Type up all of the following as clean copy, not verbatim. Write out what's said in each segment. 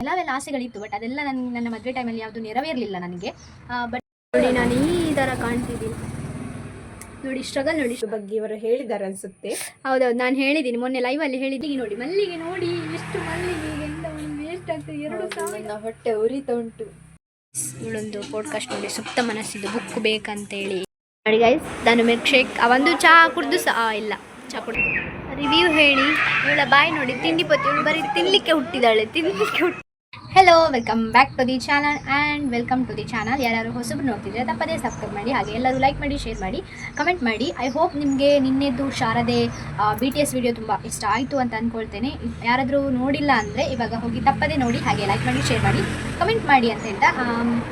ಕೆಲವೆಲ್ಲ ಆಸೆಗಳಿತ್ತು, ಬಟ್ ಅದೆಲ್ಲ ನನ್ನ ಮದುವೆ ಟೈಮಲ್ಲಿ ಯಾವುದು ನೆರವೇರಲಿಲ್ಲ ನನಗೆ. ಬಟ್ ನೋಡಿ, ನಾನು ಈ ಥರ ಕಾಣ್ತಿದ್ದೀನಿ ನೋಡಿ, ಸ್ಟ್ರಗಲ್ ನೋಡಿ ಬಗ್ಗೆ ಇವರು ಹೇಳಿದ್ದಾರೆ ಅನ್ಸುತ್ತೆ. ಹೌದೌದು, ನಾನು ಹೇಳಿದ್ದೀನಿ ಮೊನ್ನೆ ಲೈವಲ್ಲಿ ಹೇಳಿದ್ದೀನಿ. ನೋಡಿ ಮಲ್ಲಿಗೆ, ನೋಡಿ ಎಷ್ಟು ಮಲ್ಲಿಗೆ, ಎಂತ ಒಂದು ವೇಸ್ಟ್ ಆಗ್ತದೆ. 2,000 ಹೊಟ್ಟೆ ಉರಿತಾ ಉಂಟು. ಇವಳೊಂದು ಪಾಡ್ಕಾಸ್ಟ್ ನೋಡಿ, ಸುಪ್ತ ಮನಸ್ಸಿದ್ದು ಬುಕ್ ಬೇಕಂತೇಳಿ ನೋಡಿ ಗೈಸ್. ನಾನು ಮಿಲ್ಕ್ ಶೇಕ್ ಒಂದು ಚಹಾ ಕುಡ್ದು ಇಲ್ಲ ಚಹಾ ಕುಡ್ದು ರಿವ್ಯೂ ಹೇಳಿ. ಇವಳ ಬಾಯ್ ನೋಡಿ, ತಿಂಡಿ ಪತ್ತಿ, ಇವಳು ಬರೀ ತಿನ್ನಲಿಕ್ಕೆ ಹುಟ್ಟಿದಾಳೆ, ತಿನ್ನಲಿಕ್ಕೆ ಹುಟ್ಟಿ. Hello, welcome back to the channel and welcome to the channel. ಯಾರು ಹೊಸಬ್ರು ನೋಡ್ತಿದ್ರೆ ತಪ್ಪದೇ ಸಬ್ಸ್ಕ್ರೈಬ್ ಮಾಡಿ, ಹಾಗೆ ಎಲ್ಲರೂ ಲೈಕ್ ಮಾಡಿ, ಶೇರ್ ಮಾಡಿ, ಕಮೆಂಟ್ ಮಾಡಿ. ಐ ಹೋಪ್ ನಿಮಗೆ ನಿನ್ನೆದು ಶಾರದೆ BTS ವಿಡಿಯೋ ತುಂಬ ಇಷ್ಟ ಆಯಿತು ಅಂತ ಅಂದ್ಕೊಳ್ತೇನೆ. ಯಾರಾದರೂ ನೋಡಿಲ್ಲ ಅಂದರೆ ಇವಾಗ ಹೋಗಿ ತಪ್ಪದೇ ನೋಡಿ, ಹಾಗೆ ಲೈಕ್ ಮಾಡಿ, ಶೇರ್ ಮಾಡಿ, ಕಮೆಂಟ್ ಮಾಡಿ ಅಂತ ಹೇಳ್ತಾ,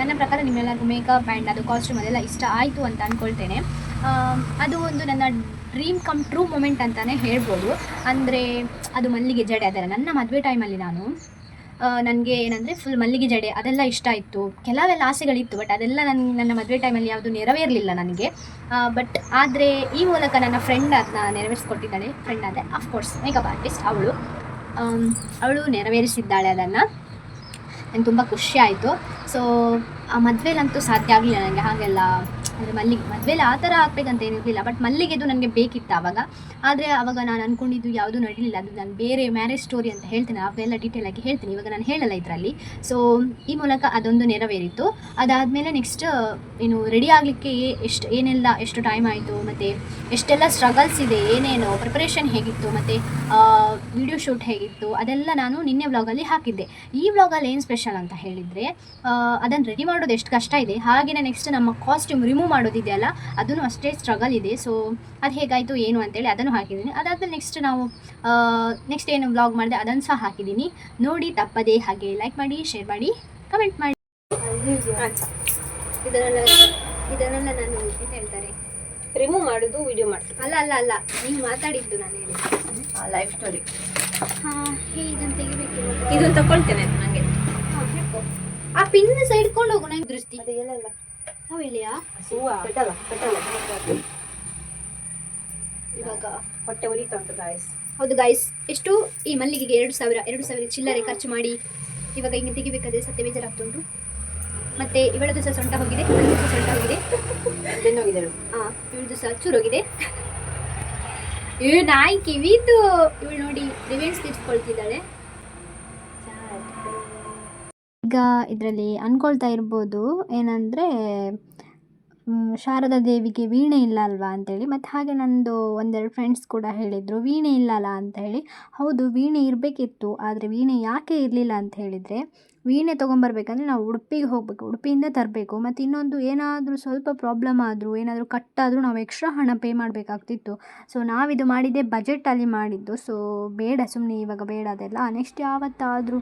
ನನ್ನ ಪ್ರಕಾರ ನಿಮ್ಮೆಲ್ಲರಿಗೂ ಮೇಕಪ್ ಆ್ಯಂಡ್ ಅದು ಕಾಸ್ಟ್ಯೂಮ್ ಅದೆಲ್ಲ ಇಷ್ಟ ಆಯಿತು ಅಂತ ಅಂದ್ಕೊಳ್ತೇನೆ. ಅದು ಒಂದು ನನ್ನ ಡ್ರೀಮ್ ಕಮ್ ಟ್ರೂ ಮೂಮೆಂಟ್ ಅಂತಲೇ ಹೇಳ್ಬೋದು. ಅಂದರೆ ಅದು ಮಲ್ಲಿಗೆ ಜಡೆ ಅದೆಲ್ಲ ನನ್ನ ಮದುವೆ ಟೈಮಲ್ಲಿ ನನಗೆ ಏನಂದರೆ ಫುಲ್ ಮಲ್ಲಿಗೆ ಜಡೆ ಅದೆಲ್ಲ ಇಷ್ಟ ಇತ್ತು. ಕೆಲವೆಲ್ಲ ಆಸೆಗಳಿತ್ತು, ಬಟ್ ಅದೆಲ್ಲ ನನ್ನ ಮದುವೆ ಟೈಮಲ್ಲಿ ಯಾವುದು ನೆರವೇರಲಿಲ್ಲ ನನಗೆ. ಬಟ್ ಆದರೆ ಈ ಮೂಲಕ ನನ್ನ ಫ್ರೆಂಡ್ ಅದನ್ನ ನೆರವೇರಿಸ್ಕೊಟ್ಟಿದ್ದಾಳೆ. ಫ್ರೆಂಡ್ ಅದೇ ಅಫ್ಕೋರ್ಸ್ ಮೇಕಪ್ ಆರ್ಟಿಸ್ಟ್, ಅವಳು ನೆರವೇರಿಸಿದ್ದಾಳೆ ಅದನ್ನು. ನನಗೆ ತುಂಬ ಖುಷಿ ಆಯಿತು. ಸೊ ಆ ಮದುವೆಲಂತೂ ಸಾಧ್ಯ ಆಗಲಿಲ್ಲ ನನಗೆ ಹಾಗೆಲ್ಲ. ಅಂದರೆ ಮದುವೆಲಿ ಆ ಥರ ಆಗಬೇಕಂತ ಏನಿರಲಿಲ್ಲ, ಬಟ್ ಮಲ್ಲಿಗೆದು ನನಗೆ ಬೇಕಿತ್ತು ಆವಾಗ. ಆದರೆ ಆವಾಗ ನಾನು ಅಂದ್ಕೊಂಡಿದ್ದು ಯಾವುದೂ ನಡೀಲಿಲ್ಲ. ಅದು ನಾನು ಬೇರೆ ಮ್ಯಾರೇಜ್ ಸ್ಟೋರಿ ಅಂತ ಹೇಳ್ತೀನಿ, ಅವೆಲ್ಲ ಡೀಟೇಲಾಗಿ ಹೇಳ್ತೀನಿ, ಇವಾಗ ನಾನು ಹೇಳಲ್ಲ ಇದರಲ್ಲಿ. ಸೊ ಈ ಮೂಲಕ ಅದೊಂದು ನೆರವೇರಿತ್ತು. ಅದಾದಮೇಲೆ ನೆಕ್ಸ್ಟ್ ಇನ್ನು ರೆಡಿ ಆಗಲಿಕ್ಕೆ ಎಷ್ಟು ಟೈಮ್ ಆಯಿತು, ಮತ್ತು ಎಷ್ಟೆಲ್ಲ ಸ್ಟ್ರಗಲ್ಸ್ ಇದೆ, ಏನೇನು ಪ್ರಿಪರೇಷನ್ ಹೇಗಿತ್ತು, ಮತ್ತು ವಿಡಿಯೋ ಶೂಟ್ ಹೇಗಿತ್ತು, ಅದೆಲ್ಲ ನಾನು ನಿನ್ನೆ ವ್ಲಾಗಲ್ಲಿ ಹಾಕಿದ್ದೆ. ಈ ವ್ಲಾಗಲ್ಲಿ ಏನು ಸ್ಪೆಷಲ್ ಅಂತ ಹೇಳಿದರೆ, ಅದನ್ನು ರೆಡಿ ಮಾಡೋದು ಎಷ್ಟು ಕಷ್ಟ ಇದೆ, ಹಾಗೆಯೇ ನೆಕ್ಸ್ಟ್ ನಮ್ಮ ಕಾಸ್ಟ್ಯೂಮ್ ರಿಮೂವ್ ಮಾಡೋದಿದೆಯಲ್ಲ, ಅದನ್ನು ಅಷ್ಟೇ ಸ್ಟ್ರಗಲ್ ಇದೆ. ಸೊ ಅದು ಹೇಗಾಯಿತು ಏನು ಅಂತೇಳಿ ಅದನ್ನು ಹಾಕಿದ್ದೀನಿ. ಅದಾದಮೇಲೆ ನೆಕ್ಸ್ಟ್ ಏನು ವ್ಲಾಗ್ ಮಾಡಿದೆ ಅದನ್ನು ಸಹ ಹಾಕಿದ್ದೀನಿ. ನೋಡಿ ತಪ್ಪದೆ, ಹಾಗೆ ಲೈಕ್ ಮಾಡಿ, ಶೇರ್ ಮಾಡಿ, ಕಮೆಂಟ್ ಮಾಡಿ. ಇದನ್ನೆಲ್ಲ ನಾನು ಏನು ಹೇಳ್ತಾರೆ, ರಿಮೂವ್ ಮಾಡೋದು ವಿಡಿಯೋ ಮಾಡ್ತೀನಿ. ಅಲ್ಲ ನೀವು ಮಾತಾಡಿದ್ದು ನಾನು ಹೇಳಿ ಲೈಫ್ ಸ್ಟೋರಿ. ಇದನ್ನು ತೆಗಿಬೇಕಿಲ್ಲ, ಇದನ್ನು ತಗೊಳ್ತೇನೆ ನನಗೆ. ಆ ಪಿನ್ ಸೈಡ್ ಇಟ್ಕೊಂಡು ಹೋಗು, ನಂಗೆ ದೃಷ್ಟಿ ಅದು ಹೇಳಲ್ಲ. ನಾವು ಹೇಳಿಯಾ ಕಟ್ಟಲ್ಲ ಇವಾಗ ಹೊಟ್ಟೆ ಉರಿತಾ ಉಂಟು ಗಾಯ್ಸ್. ಹೌದು ಗಾಯ್ಸ್, ಎಷ್ಟು ಈ ಮಲ್ಲಿಗೆಗೆ 2,000 ಚಿಲ್ಲರೆ ಖರ್ಚು ಮಾಡಿ ಇವಾಗ ಹಿಂಗೆ ತೆಗಿಬೇಕಾದ್ರೆ ಸತ್ಯ ಬೇಜಾರಾಗ್ತುಂಟು. ಮತ್ತೆ ಇವಳದು ಸಹ ಸೊಂಟ ಹೋಗಿದೆ, ಸೊಂಟ ಹೋಗಿದೆ, ಬೆನ್ನೋಗಿದ್ದಳು. ಇವಳದು ಸಹ ಚೂರು ಹೋಗಿದೆ. ಇವಳು ನಾಯಿ ಕಿವಿತು, ಇವಳು ನೋಡಿ ರಿವೆಂಜ್ ತೀರ್ಸ್ಕೊಳ್ತಿದ್ದಾಳೆ. ಈಗ ಇದರಲ್ಲಿ ಅಂದ್ಕೊಳ್ತಾ ಇರ್ಬೋದು ಏನಂದರೆ, ಶಾರದಾ ದೇವಿಗೆ ವೀಣೆ ಇಲ್ಲ ಅಲ್ವಾ ಅಂತೇಳಿ. ಮತ್ತು ಹಾಗೆ ನಂದು ಒಂದೆರಡು ಫ್ರೆಂಡ್ಸ್ ಕೂಡ ಹೇಳಿದರು ವೀಣೆ ಇಲ್ಲಲ್ಲ ಅಂತ ಹೇಳಿ. ಹೌದು, ವೀಣೆ ಇರಬೇಕಿತ್ತು, ಆದರೆ ವೀಣೆ ಯಾಕೆ ಇರಲಿಲ್ಲ ಅಂತ ಹೇಳಿದರೆ, ವೀಣೆ ತೊಗೊಂಬರ್ಬೇಕಂದ್ರೆ ನಾವು ಉಡುಪಿಗೆ ಹೋಗಬೇಕು, ಉಡುಪಿಯಿಂದ ತರಬೇಕು. ಮತ್ತು ಇನ್ನೊಂದು ಏನಾದರೂ ಸ್ವಲ್ಪ ಪ್ರಾಬ್ಲಮ್ ಆದರೂ, ಏನಾದರೂ ಕಟ್ಟಾದರೂ ನಾವು ಎಕ್ಸ್ಟ್ರಾ ಹಣ ಪೇ ಮಾಡಬೇಕಾಗ್ತಿತ್ತು. ಸೊ ನಾವಿದು ಮಾಡಿದ್ದೆ ಬಜೆಟಲ್ಲಿ ಮಾಡಿದ್ದು. ಸೊ ಬೇಡ, ಸುಮ್ಮನೆ ಇವಾಗ ಬೇಡ ಅದೆಲ್ಲ. ನೆಕ್ಸ್ಟ್ ಯಾವತ್ತಾದರೂ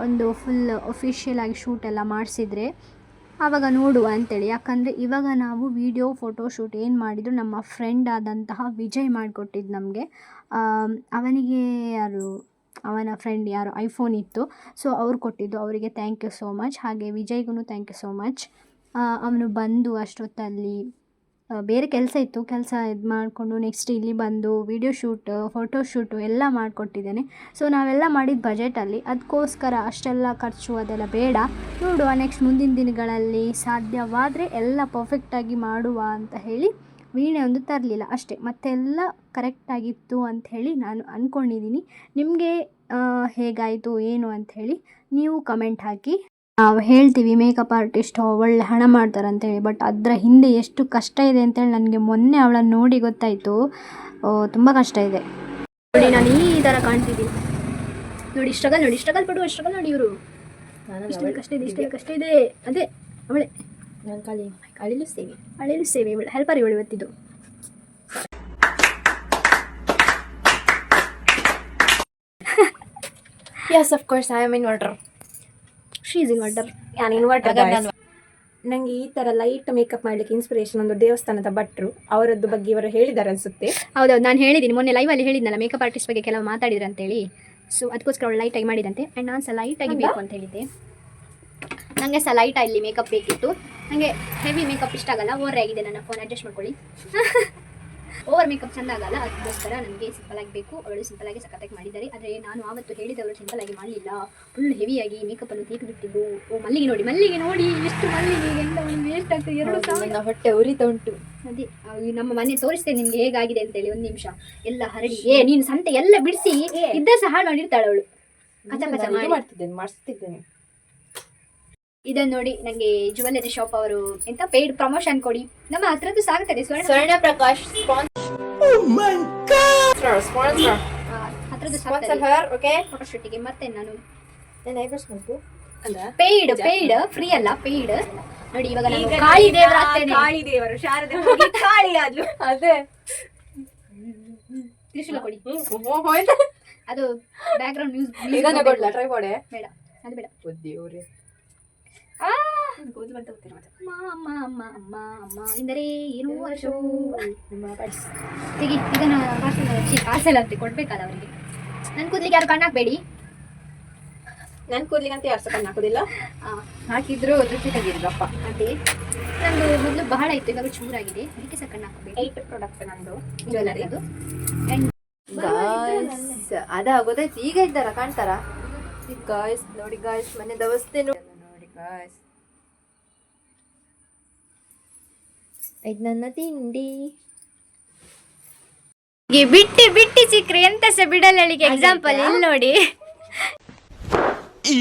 ಒಂದು ಫುಲ್ ಒಫಿಷಿಯಲ್ ಆಗಿ ಶೂಟ್ ಎಲ್ಲ ಮಾಡಿಸಿದ್ರೆ ಆವಾಗ ನೋಡುವ ಅಂತೇಳಿ. ಯಾಕಂದರೆ ಇವಾಗ ನಾವು ವಿಡಿಯೋ ಫೋಟೋಶೂಟ್ ಏನು ಮಾಡಿದ್ರು ನಮ್ಮ ಫ್ರೆಂಡ್ ಆದಂತಹ ವಿಜಯ್ ಮಾಡಿಕೊಟ್ಟಿದ್ದು ನಮಗೆ. ಅವನಿಗೆ ಅವನ ಫ್ರೆಂಡ್ ಯಾರು ಐಫೋನ್ ಇತ್ತು, ಸೊ ಅವ್ರು ಕೊಟ್ಟಿದ್ದು. ಅವರಿಗೆ ಥ್ಯಾಂಕ್ ಯು ಸೋ ಮಚ್. ಹಾಗೆ ವಿಜಯ್ಗೂ ಥ್ಯಾಂಕ್ ಯು ಸೋ ಮಚ್. ಅವನು ಬಂದು ಅಷ್ಟೊತ್ತಲ್ಲಿ ಬೇರೆ ಕೆಲಸ ಇತ್ತು, ಕೆಲಸ ಇದು ಮಾಡಿಕೊಂಡು ನೆಕ್ಸ್ಟ್ ಇಲ್ಲಿ ಬಂದು ವಿಡಿಯೋ ಶೂಟ್, ಫೋಟೋಶೂಟು ಎಲ್ಲ ಮಾಡಿಕೊಟ್ಟಿದ್ದೇನೆ. ಸೊ ನಾವೆಲ್ಲ ಮಾಡಿದ್ದು ಬಜೆಟಲ್ಲಿ, ಅದಕ್ಕೋಸ್ಕರ ಅಷ್ಟೆಲ್ಲ ಖರ್ಚು ಅದೆಲ್ಲ ಬೇಡ. ನೋಡುವ ನೆಕ್ಸ್ಟ್ ಮುಂದಿನ ದಿನಗಳಲ್ಲಿ ಸಾಧ್ಯವಾದರೆ ಎಲ್ಲ ಪರ್ಫೆಕ್ಟಾಗಿ ಮಾಡುವ ಅಂತ ಹೇಳಿ ವೀಣೆ ಒಂದು ತರಲಿಲ್ಲ ಅಷ್ಟೇ, ಮತ್ತೆಲ್ಲ ಕರೆಕ್ಟಾಗಿತ್ತು ಅಂಥೇಳಿ ನಾನು ಅಂದ್ಕೊಂಡಿದ್ದೀನಿ. ನಿಮಗೆ ಹೇಗಾಯಿತು ಏನು ಅಂಥೇಳಿ ನೀವು ಕಮೆಂಟ್ ಹಾಕಿ. ನಾವು ಹೇಳ್ತೀವಿ ಮೇಕಪ್ ಆರ್ಟಿಸ್ಟ್ ಒಳ್ಳೆ ಹಣ ಮಾಡ್ತಾರೆ ಅಂತೇಳಿ, ಬಟ್ ಅದರ ಹಿಂದೆ ಎಷ್ಟು ಕಷ್ಟ ಇದೆ ಅಂತೇಳಿ ನನಗೆ ಮೊನ್ನೆ ಅವಳನ್ನು ನೋಡಿ ಗೊತ್ತಾಯಿತು. ತುಂಬ ಕಷ್ಟ ಇದೆ. ನೋಡಿ ನಾನು ಈ ಥರ ಕಾಣ್ತಿದ್ದೀನಿ ನೋಡಿ, ಸ್ಟ್ರಗಲ್ ಪಡುವ ಸ್ಟ್ರಗಲ್ ನೋಡಿ. ಇವರು ಇಷ್ಟೆಲ್ಲ ಕಷ್ಟ ಇದೆ ಅದೇ ಅವಳೆ. ನಾನು ಖಾಲಿ ಅಳಿಲಿಸ್ತೇವೆ ಇವಳು ಹೆಲ್ಪರ್, ಇವಳು ಇವತ್ತಿದ್ದು. Yes of course I am inverter. She is inverter. ನಾನು ಇನ್ವರ್ಟರ್. ನನಗೆ ಈ ಥರ ಲೈಟ್ ಮೇಕಪ್ ಮಾಡಲಿಕ್ಕೆ ಇನ್ಸ್ಪಿರೇಷನ್ ಒಂದು ದೇವಸ್ಥಾನದ ಭಟ್ರು, ಅವರದ್ದು ಬಗ್ಗೆ ಇವರು ಹೇಳಿದ್ದಾರೆ ಅನಿಸುತ್ತೆ. ಹೌದೌದು, ನಾನು ಹೇಳಿದ್ದೀನಿ ಮೊನ್ನೆ ಲೈವಲ್ಲಿ ಹೇಳಿದ್ನಲ್ಲ ಮೇಕಪ್ ಆರ್ಟಿಸ್ಟ್ ಬಗ್ಗೆ ಕೆಲವು ಮಾತಾಡಿದ್ರು ಅಂತೇಳಿ. ಸೊ ಅದಕ್ಕೋಸ್ಕರ ಅವಳು ಲೈಟಾಗಿ ಮಾಡಿದಂತೆ. ಆ್ಯಂಡ್ ನಾನು ಸಹ ಲೈಟಾಗಿ ಬೇಕು ಅಂತ ಹೇಳಿದ್ದೆ. ನನಗೆ ಸಹ ಲೈಟಲ್ಲಿ ಮೇಕಪ್ ಬೇಕಿತ್ತು. ನನಗೆ ಹೆವಿ ಮೇಕಪ್ ಇಷ್ಟ ಆಗಲ್ಲ. ಓವರ್ ಆಗಿದೆ ನನ್ನ ಫೋನ್, ಅಡ್ಜಸ್ಟ್ ಮಾಡ್ಕೊಳ್ಳಿ. ಓವರ್ ಮೇಕಪ್ ಚಂದ ಆಗಲ್ಲ, ಅದಕ್ಕೋಸ್ಕರ ನನಗೆ ಸಿಂಪಲ್ ಆಗಬೇಕು. ಅವಳು ಸಿಂಪಲ್ ಆಗಿ ಸಖತ್ತಾಗಿ ಮಾಡಿದ್ದಾರೆ. ಆದರೆ ನಾನು ಆವತ್ತು ಹೇಳಿದವಳು ಸಿಂಪಲ್ ಆಗಿ ಮಾಡಲಿಲ್ಲ, ಫುಲ್ ಹೆವಿಯಾಗಿ ಮೇಕಪ್ಪನ್ನು ತೆಗೆದುಬಿಟ್ಟಿದ್ದು. ಓ ಮಲ್ಲಿಗೆ ನೋಡಿ ಎಷ್ಟು ಮಲ್ಲಿಗೆ ಎಂತ ಒಂದು ವೇಸ್ಟ್ ಆಗ್ತದೆ. 2,000 ಹೊಟ್ಟೆ ಉರಿತ ಉಂಟು. ಅದೇ ನಮ್ಮ ಮನೆ ತೋರಿಸ್ತೇನೆ ನಿಮ್ಗೆ ಹೇಗಾಗಿದೆ ಅಂತೇಳಿ. ಒಂದು ನಿಮಿಷ. ಎಲ್ಲ ಹರಡಿ ನೀನು ಸಂತೆ ಎಲ್ಲ ಬಿಡಿಸಿ ಇದ್ದ ಸಹ ಹಾಳು ಮಾಡಿರ್ತಾಳೆ ಅವಳು. ಮಾಡಿಸ್ತಿದ್ದೇನೆ. ಇದನ್ನು ನೋಡಿ, ನನಗೆ ಜುವೆಲ್ಲರಿ ಶಾಪ್ ಅವರು ಎಂತ ಪೇಯ್ಡ್ ಪ್ರಮೋಷನ್ ಕೊಡಿ, ನಮ್ಮ ಹತ್ರದ್ದು ಸಾಗುತ್ತದೆ. ಸ್ವರ್ಣ ಪ್ರಕಾಶ್ ಹತ್ರದ್ದು ಫೋಟೋ ಶೂಟಿಗೆ. ಮತ್ತೆ ನಾನು ಪೇಯ್ಡ್ ಫ್ರೀ ಅಲ್ಲ, ಪೇಯ್ಡ್ ನೋಡಿ. ಇವಾಗ ನಾನು ಕಾಳಿ ದೇವರು ಶಾರದೆ ಕಾಳಿ ಆದ್ಲು. ಅದೇ ತ್ರಿಶೂಲ ಕೊಡಿ. ಅದು ಬ್ಯಾಕ್ ಗ್ರೌಂಡ್ ಮ್ಯೂಸಿಕ್ ಟ್ರೈ ಮಾಡಿ. ಬೇಡ, ಅದು ಬೇಡ. ಎಂದರೆ ಏನು ತೆಗಿ ಇದನ್ನ ಪಾರ್ಸೆಲ್ ಅಂತ ಕೊಡ್ಬೇಕಲ್ಲ ಅವರಿಗೆ. ನನ್ನ ಕೂದಲಿಗೆ ಯಾರು ಕಣ್ಣು ಹಾಕಬೇಡಿ. ನನ್ನ ಕೂದಲಿಗೆ ಅಂತ ಯಾರು ಕಣ್ಣು ಹಾಕೋದಿಲ್ಲ. ಹಾಕಿದ್ರು ತೃಪ್ತಿ ತೆಗಿದ್ರಪ್ಪ. ಅದೇ ನಂದು ಮೊದಲು ಬಹಳ ಇತ್ತು, ಇವಾಗ ಚೂರಾಗಿದೆ, ಅದಕ್ಕೆ ಸಹ ಕಣ್ಣು ಹಾಕಬೇಕು. 8 ಪ್ರಾಡಕ್ಟ್ ನಂದು ಜ್ಯುವೆಲ್ಲರಿ ಅದು. ಅದಾ ಗೊತ್ತಾಯ್ತು. ಈಗ ಇದ್ದಾರ ಕಾಣ್ತಾರ ಗಾಯ್ಸ್. ನೋಡಿ ಗಾಯ್ಸ್, ಮನೆ ದವಸ್ತೆ ನೋಡಿ ಗಾಯ್ಸ್. ಇದು ನನ್ನ ತಿಂಡಿ. ಬಿಟ್ಟಿ ಸಿಕ್ಕ್ರೆ ಎಂತ ಸಹ ಬಿಡಲಿಕ್ಕೆ ಎಕ್ಸಾಂಪಲ್ ಇಲ್ಲಿ ನೋಡಿ.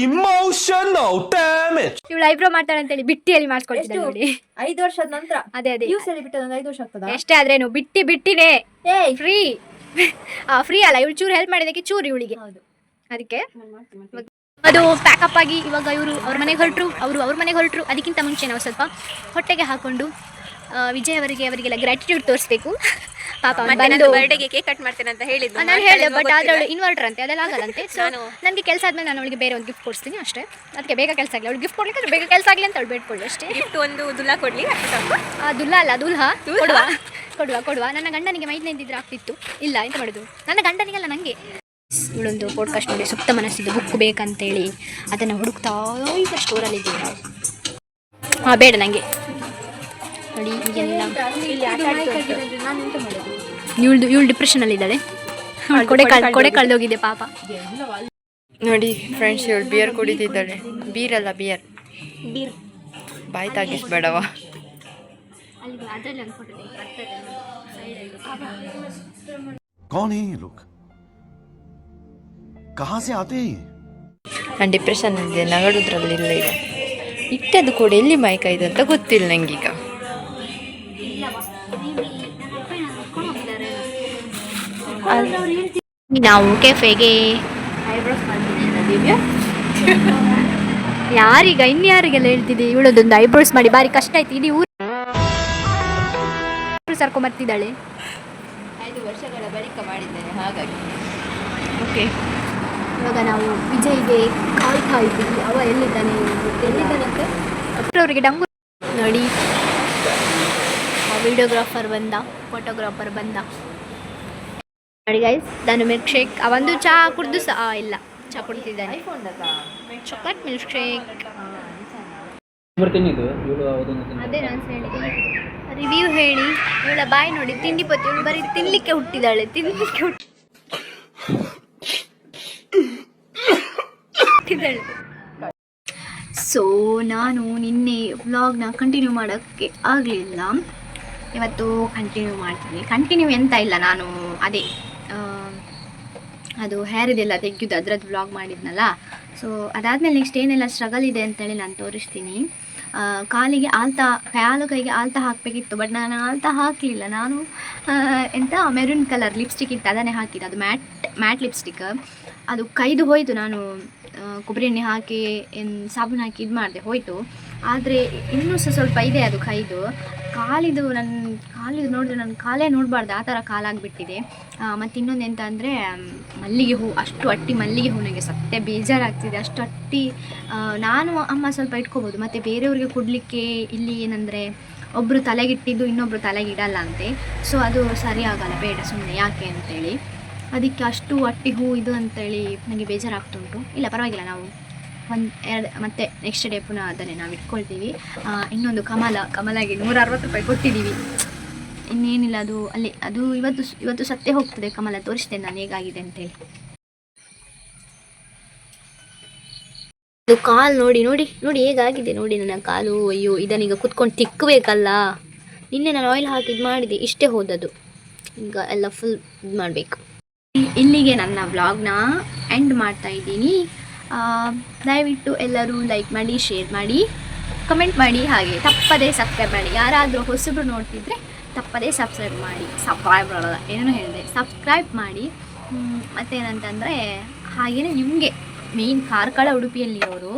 Emotional damage. ಇವಳು ಐಬ್ರೋ ಮಾಡ್ತಾಳೆ ಅಂತೇಳಿ ಬಿಟ್ಟಿಯಲ್ಲಿ ಮಾಡ್ಕೊಳ್ತಿದ್ದಾಳೆ ನೋಡಿ. 5 ವರ್ಷದ ನಂತರ ಅದೇ ಯೂಸಲ್ಲಿ ಬಿಟ್ಟು 5 ವರ್ಷ ಆಗ್ತದ. ಎಷ್ಟೇ ಆದ್ರೇನು ಬಿಟ್ಟಿನೇ ಫ್ರೀ. ಫ್ರೀ ಅಲ್ಲ, ಇವಳು ಚೂರು ಹೆಲ್ಪ್ ಮಾಡಿದಕ್ಕೆ ಚೂರು ಇವಳಿಗೆ. ಅದಕ್ಕೆ ಅದು ಪ್ಯಾಕಪ್ ಆಗಿ ಇವಾಗ ಇವರು ಅವ್ರ ಮನೆಗೆ ಹೊರಟರು, ಅವ್ರ ಮನೆಗೆ ಹೊರಟರು. ಅದಕ್ಕಿಂತ ಮುಂಚೆ ನಾವು ಸ್ವಲ್ಪ ಹೊಟ್ಟೆಗೆ ಹಾಕೊಂಡು ವಿಜಯ್ ಅವರಿಗೆಲ್ಲ ಗ್ರ್ಯಾಟಿಟ್ಯೂಡ್ ತೋರಿಸ್ಬೇಕು. ಪಾಪ ಬರ್ಡೇಗೆ ಕೇಕ್ ಕಟ್ ಮಾಡ್ತೇನೆ ಅಂತ ಹೇಳಿದ್ದು. ನಾನು ಹೇಳಿದೆ, ಬಟ್ ಆದ್ರೆ ಇನ್ವರ್ಟರ್ ಅಂತೆ, ಅದೆಲ್ಲ ಆಗಲ್ಲಂತೆ. ಸೊ ನನಗೆ ಕೆಲಸ ಆದ್ಮೇಲೆ ನಾನು ಅವಳಿಗೆ ಬೇರೆ ಒಂದು ಗಿಫ್ಟ್ ಕೊಡ್ತೀನಿ ಅಷ್ಟೇ. ಅದಕ್ಕೆ ಬೇಗ ಕೆಲಸ ಆಗಲಿ, ಅವಳು ಗಿಫ್ಟ್ ಕೊಡ್ಲಿಕ್ಕೆ ಬೇಗ ಕೆಲಸ ಆಗಲಿ ಅಂತ ಅವಳು ಬೇಡ್ಕೊಳ್ಳಿ ಅಷ್ಟೇ. ಗಿಫ್ಟ್ ಒಂದು ದುಲ್ಲಾ ಕೊಡ್ಲಿ. ದುಲ್ಲಾ ಅಲ್ಲ, ದುಲ್ಹಾ ಕೊಡುವ. ನನ್ನ ಗಂಡನಿಗೆ ಮೈದ್ನ ಇದ್ದಿದ್ರೆ ಆಗ್ತಿತ್ತು. ಇಲ್ಲ, ಎಂತ ಮಾಡೋದು, ನನ್ನ ಗಂಡನಿಗಲ್ಲ ನನಗೆ. ಇವಳೊಂದು ಪಾಡ್ಕಾಸ್ಟ್ ನೋಡಿ, ಸುಪ್ತ ಮನಸ್ಸಿದ್ದು ಬುಕ್ ಬೇಕಂತೇಳಿ ಅದನ್ನು ಹುಡುಕ್ತಾ ಈಗ ಸ್ಟೋರಲ್ಲಿ ಇದ್ದೀವಿ ನಾವು. ಬೇಡ ನನಗೆ ನೋಡಿ. ಈಗೆಲ್ಲ ಇವಳು ಡಿಪ್ರೆಷನಲ್ಲಿ ಇದ್ದಾಳೆ. ಕೊಡೆ ಕಳೆದೋಗಿದೆ ಪಾಪ. ನೋಡಿ ಫ್ರೆಂಡ್ಸ್, ಇವಳು ಬಿಯರ್ ಕುಡಿತಿದ್ದಾಳೆ. ಬೀರಲ್ಲ, ಬಿಯರ್. ಬಾಯಿ ತಾಗಿಸ್ಬೇಡವ. कौन है ये लोग? कहाँ से आते हैं? ನಾನು ಡಿಪ್ರೆಷನ್ ಇದೆ, ನಗಡುದ್ರಲ್ಲಿಲ್ಲ. ಈಗ ಇಟ್ಟದ್ದು ಕೂಡ ಎಲ್ಲಿ ಮೈಕೈದು ಅಂತ ಗೊತ್ತಿಲ್ಲ ನಂಗೀಗ. ನಾವು ಕೆಫೆಗೆ ಯಾರೀಗ ಇನ್ಯಾರಿಗೆಲ್ಲ ಹೇಳ್ತಿದ್ದೆ. ಇವಳದೊಂದು ಐಬ್ರೋಸ್ ಮಾಡಿ ಬಾರಿ ಕಷ್ಟ ಆಯ್ತು. ಇಡೀ ಊರು ಸರ್ಕೊಂಬರ್ತಿದ್ದಾಳೆ. 5 ವರ್ಷಗಳ ಬಳಿಕ ಮಾಡಿದ್ದೇನೆ, ಹಾಗಾಗಿ. ಓಕೆ, ಇವಾಗ ನಾವು ವಿಜಯ್ಗೆ ಕಾಯ್ತಾ ಇದ್ದೀವಿ. ಅವ ಎಲ್ಲಿದ್ದಾನೆ ಎಲ್ಲಿದ್ದಾನಂತೆ. ಅವರಿಗೆ ಡಂಗು ನೋಡಿ. ವಿಡಿಯೋಗ್ರಾಫರ್ ಬಂದ, ಫೋಟೋಗ್ರಾಫರ್ ಬಂದ ನೋಡಿ ಗೈಸ್. ನಾನು ಮಿಲ್ಕ್ ಶೇಕ್ ಒಂದು ಚಹಾ ಕುಡಿದು ಸಹ ಇಲ್ಲ, ಚಹಾ ಕುಡ್ತಿದ್ದಾನೆ. Chocolate milk shake. ಅದೇ ನಾನು ಹೇಳಿದೆ, ರಿವ್ಯೂ ಹೇಳಿ. ಇವಳ ಬಾಯಿ ನೋಡಿ, ತಿಂಡಿ ಪತ್ತಿ. ಇವಳು ಬರೀ ತಿನ್ಲಿಕ್ಕೆ ಹುಟ್ಟಿದ್ದಾಳೆ, ಹುಟ್ಟಿದ್ದಾಳೆ. ಸೊ ನಾನು ನಿನ್ನೆ ವ್ಲಾಗ್ನ ಕಂಟಿನ್ಯೂ ಮಾಡೋಕ್ಕೆ ಆಗಲಿಲ್ಲ. ಇವತ್ತು ಕಂಟಿನ್ಯೂ ಮಾಡ್ತೀನಿ. ಕಂಟಿನ್ಯೂ ಎಂತ ಇಲ್ಲ, ನಾನು ಅದೇ ಅದು ಹೇರಿದೆಲ್ಲ ತೆಗೆದು ಅದರದ್ದು ವ್ಲಾಗ್ ಮಾಡಿದ್ನಲ್ಲ. ಸೊ ಅದಾದಮೇಲೆ ನೆಕ್ಸ್ಟ್ ಏನೆಲ್ಲ ಸ್ಟ್ರಗಲ್ ಇದೆ ಅಂತೇಳಿ ನಾನು ತೋರಿಸ್ತೀನಿ. ಕಾಲಿಗೆ ಕಾಲು ಕೈಗೆ ಆಲ್ತಾ ಹಾಕಬೇಕಿತ್ತು, ಬಟ್ ನಾನು ಆಲ್ತಾ ಹಾಕಲಿಲ್ಲ. ನಾನು ಎಂತ ಮೆರೂನ್ ಕಲರ್ ಲಿಪ್ಸ್ಟಿಕ್ ಇತ್ತು, ಅದನ್ನೇ ಹಾಕಿದ್ದು. ಅದು ಮ್ಯಾಟ್ ಲಿಪ್ಸ್ಟಿಕ್. ಅದು ಕೈದು ಹೋಯಿತು. ನಾನು ಕೊಬ್ಬರಿ ಎಣ್ಣೆ ಹಾಕಿ ಸಾಬೂನು ಹಾಕಿ ಇದು ಮಾಡಿದೆ, ಹೋಯಿತು. ಆದರೆ ಇನ್ನೂ ಸಹ ಸ್ವಲ್ಪ ಇದೆ ಅದು ಕೈದು. ಕಾಲಿದು ನೋಡಿದ್ರೆ ನನ್ನ ಕಾಲೇ ನೋಡಬಾರ್ದು, ಆ ಥರ ಕಾಲಾಗಿಬಿಟ್ಟಿದೆ. ಮತ್ತು ಇನ್ನೊಂದು ಎಂತ ಅಂದರೆ ಮಲ್ಲಿಗೆ ಹೂ, ಅಷ್ಟು ಅಟ್ಟಿ ಮಲ್ಲಿಗೆ ಹೂ ನನಗೆ ಸತ್ಯ ಬೇಜಾರಾಗ್ತಿದೆ. ಅಷ್ಟು ಅಟ್ಟಿ ನಾನು ಅಮ್ಮ ಸ್ವಲ್ಪ ಇಟ್ಕೋಬೋದು, ಮತ್ತು ಬೇರೆಯವ್ರಿಗೆ ಕೊಡಲಿಕ್ಕೆ ಇಲ್ಲಿ ಏನಂದರೆ ಒಬ್ಬರು ತಲೆಗಿಟ್ಟಿದ್ದು ಇನ್ನೊಬ್ಬರು ತಲೆಗಿಡಲ್ಲ ಅಂತೆ. ಸೊ ಅದು ಸರಿ ಆಗಲ್ಲ, ಬೇಡ ಸುಮ್ಮನೆ ಯಾಕೆ ಅಂತೇಳಿ. ಅದಕ್ಕೆ ಅಷ್ಟು ಅಟ್ಟಿ ಹೂ ಇದು ಅಂತೇಳಿ ನನಗೆ ಬೇಜಾರಾಗ್ತುಂಟು. ಇಲ್ಲ ಪರವಾಗಿಲ್ಲ, ನಾವು 1-2 ಮತ್ತೆ ನೆಕ್ಸ್ಟ್ ಡೇ ಪುನಃ ಅದನ್ನೇ ನಾವು ಇಟ್ಕೊಳ್ತೀವಿ. ಇನ್ನೊಂದು ಕಮಲಾಗಿ 160 ರೂಪಾಯಿ ಕೊಟ್ಟಿದ್ದೀವಿ. ಇನ್ನೇನಿಲ್ಲ, ಅದು ಅಲ್ಲಿ ಅದು ಇವತ್ತು ಸತ್ತೇ ಹೋಗ್ತದೆ ಕಮಲ. ತೋರಿಸ್ತೇನೆ ನಾನು ಹೇಗಾಗಿದೆ ಅಂತೇಳಿ. ಇದು ಕಾಲು ನೋಡಿ ನೋಡಿ ನೋಡಿ ಹೇಗಾಗಿದೆ ನೋಡಿ ನನ್ನ ಕಾಲು. ಅಯ್ಯೋ, ಇದನ್ನೀಗ ಕುತ್ಕೊಂಡು ತಿಕ್ಕಬೇಕಲ್ಲ. ನಿನ್ನೆ ನಾನು ಆಯಿಲ್ ಹಾಕಿ ಇದು ಮಾಡಿದೆ, ಇಷ್ಟೇ ಹೋದದ್ದು. ಈಗ ಎಲ್ಲ ಫುಲ್ ಇದು ಮಾಡಬೇಕು. ಇಲ್ಲಿಗೆ ನನ್ನ ವ್ಲಾಗ್ನ ಎಂಡ್ ಮಾಡ್ತಾ ಇದ್ದೀನಿ. ದಯವಿಟ್ಟು ಎಲ್ಲರೂ ಲೈಕ್ ಮಾಡಿ, ಶೇರ್ ಮಾಡಿ, ಕಮೆಂಟ್ ಮಾಡಿ, ಹಾಗೆ ತಪ್ಪದೇ ಸಬ್ಸ್ಕ್ರೈಬ್ ಮಾಡಿ. ಯಾರಾದರೂ ಹೊಸಬ್ರು ನೋಡ್ತಿದ್ರೆ ತಪ್ಪದೇ ಸಬ್ಸ್ಕ್ರೈಬ್ ಮಾಡಿ. ಏನೇನೋ ಹೇಳಿದೆ, ಸಬ್ಸ್ಕ್ರೈಬ್ ಮಾಡಿ. ಮತ್ತೇನಂತಂದರೆ ಹಾಗೆಯೇ ನಿಮಗೆ ಮೇಯ್ನ್ ಕಾರ್ಕಳ ಉಡುಪಿಯಲ್ಲಿರೋರು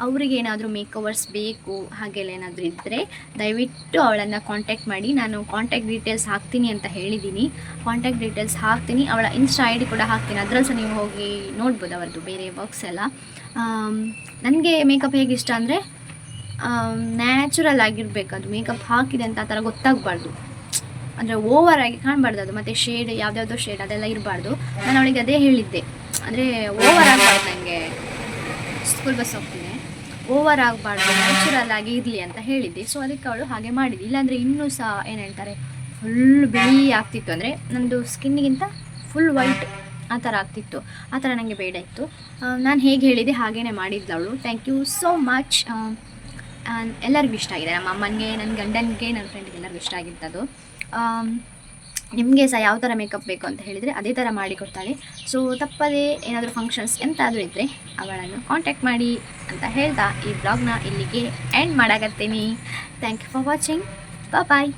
ಅವರಿಗೆ ಏನಾದರೂ ಮೇಕವರ್ಸ್ ಬೇಕು ಹಾಗೆಲ್ಲ ಏನಾದರೂ ಇದ್ದರೆ ದಯವಿಟ್ಟು ಅವಳನ್ನು ಕಾಂಟ್ಯಾಕ್ಟ್ ಮಾಡಿ. ನಾನು ಕಾಂಟ್ಯಾಕ್ಟ್ ಡೀಟೇಲ್ಸ್ ಹಾಕ್ತೀನಿ ಅಂತ ಹೇಳಿದ್ದೀನಿ. ಕಾಂಟ್ಯಾಕ್ಟ್ ಡೀಟೇಲ್ಸ್ ಹಾಕ್ತೀನಿ, ಅವಳ ಇನ್ಸ್ಟಾ ಐ ಡಿ ಕೂಡ ಹಾಕ್ತೀನಿ. ಅದರಲ್ಲಿ ಸಹ ನೀವು ಹೋಗಿ ನೋಡ್ಬೋದು ಅವರದ್ದು ಬೇರೆ ವರ್ಕ್ಸ್ ಎಲ್ಲ. ನನಗೆ ಮೇಕಪ್ ಹೇಗೆ ಇಷ್ಟ ಅಂದರೆ ನ್ಯಾಚುರಲ್ ಆಗಿರಬೇಕು. ಅದು ಮೇಕಪ್ ಹಾಕಿದೆ ಅಂತ ಆ ಥರ ಗೊತ್ತಾಗಬಾರ್ದು, ಅಂದರೆ ಓವರಾಗಿ ಕಾಣಬಾರ್ದು ಅದು. ಮತ್ತು ಶೇಡ್ ಯಾವುದ್ಯಾವುದೋ ಶೇಡ್ ಅದೆಲ್ಲ ಇರಬಾರ್ದು. ನಾನು ಅವಳಿಗೆ ಅದೇ ಹೇಳಿದ್ದೆ, ಅಂದರೆ ಓವರ್ ಆಗಬಾರ್ದು, ನನಗೆ ಸ್ಕೂಲ್ ಬಸ್ ಹೋಗ್ತೀನಿ, ಓವರ್ ಆಗಬಾರ್ದು, ನ್ಯಾಚುರಲ್ ಆಗಿ ಇರಲಿ ಅಂತ ಹೇಳಿದ್ದೆ. ಸೊ ಅದಕ್ಕೆ ಅವಳು ಹಾಗೆ ಮಾಡಿದ್ದೆ. ಇಲ್ಲಾಂದರೆ ಇನ್ನೂ ಸಹ ಏನು ಹೇಳ್ತಾರೆ, ಫುಲ್ ಬಿಳಿ ಆಗ್ತಿತ್ತು. ಅಂದರೆ ನನ್ನದು ಸ್ಕಿನ್ನಿಗಿಂತ ಫುಲ್ ವೈಟ್ ಆ ಥರ ಆಗ್ತಿತ್ತು. ಆ ಥರ ನನಗೆ ಬೇಡ ಇತ್ತು. ನಾನು ಹೇಗೆ ಹೇಳಿದೆ ಹಾಗೇ ಮಾಡಿದ್ಲು ಅವಳು. Thank you so much. ಎಲ್ಲರಿಗೂ ಇಷ್ಟ ಆಗಿದೆ, ನಮ್ಮ ಅಮ್ಮನಿಗೆ, ನನ್ನ ಗಂಡನಿಗೆ, ನನ್ನ ಫ್ರೆಂಡಿಗೆ ಎಲ್ಲರಿಗೂ ಇಷ್ಟ ಆಗಿತ್ತದು. ನಿಮಗೆ ಸಹ ಯಾವ ಥರ ಮೇಕಪ್ ಬೇಕು ಅಂತ ಹೇಳಿದರೆ ಅದೇ ಥರ ಮಾಡಿಕೊಡ್ತಾಳೆ. ಸೊ ತಪ್ಪದೇ ಏನಾದರೂ ಫಂಕ್ಷನ್ಸ್ ಎಂತಾದರೂ ಇದ್ದರೆ ಅವಳನ್ನು ಕಾಂಟ್ಯಾಕ್ಟ್ ಮಾಡಿ ಅಂತ ಹೇಳ್ತಾ ಈ ಬ್ಲಾಗ್ನ ಇಲ್ಲಿಗೆ ಎಂಡ್ ಮಾಡಾಕತ್ತೀನಿ. Thank you for watching. Bye.